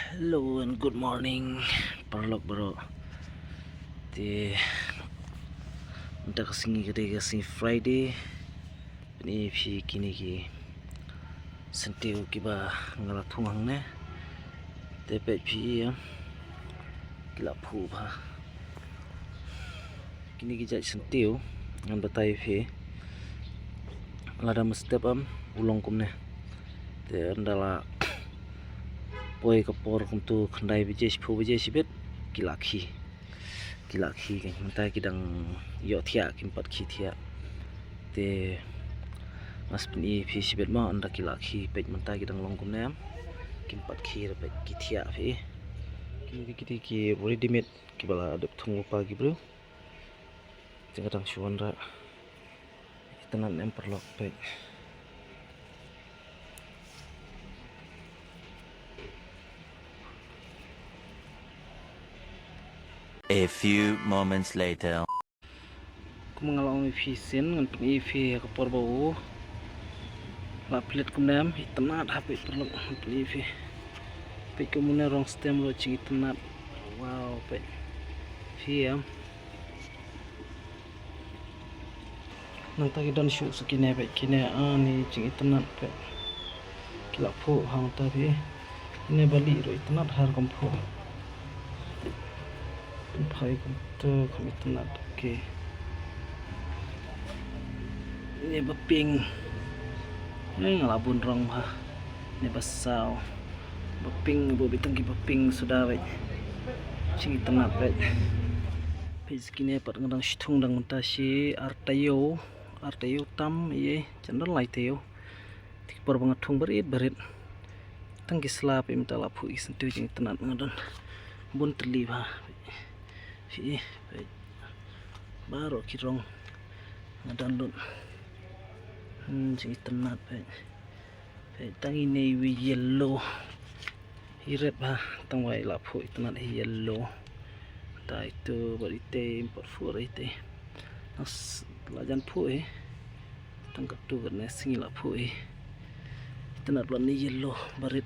Hello and good morning, bro. Untuk singi kita kasi Friday, ini kini ki sentiu kiba ngalatung hang ne, tepet ya, kila pu ba. Kini kita sentiu ngan batai lada mestep ulong kum ne, te andala poi kapor kum tu khandai bijes phu bijes sibet kilakhi kan mentai kidang yo thia kimpat khi thia te mas pni phi sibet ma anda kilakhi pej mentai kidang long kum ne kimpat khi re pej ki thia phi kini ki ready made ki bala adep thung pa ki bro jangan suan ra tenan em perlok pej A few moments later. Aku mengalami vision ngan peni vi ka porbau la plate kumnam hitanat HP perlu peni vi pe kumuna rong stem lo cing hitanat wow pe vi nang ta dan shoot sekine pe kine ani cing hitanat pe kila pho hang ta vi ne bali ro hitanat har kom pho Pai untuk kami tenat ke ini beping ini ngalabun rong ha ini basau beping bo bitang ki beping sudah wei cing tenat wei pis kini pat ngadang shtung dang mentasi artayo tam ye cendol lai teo tik por banget thung berit tangki slap im tala phu isentu cing tenat ngadon bun terli ha baru kirong ngadan lut cing tenat pe tang ini yellow hiret ba tang wai la phu tenat yellow ta itu berite import fu rite nas lajan phu tang katu ne singi la phu tenat lo ni yellow barit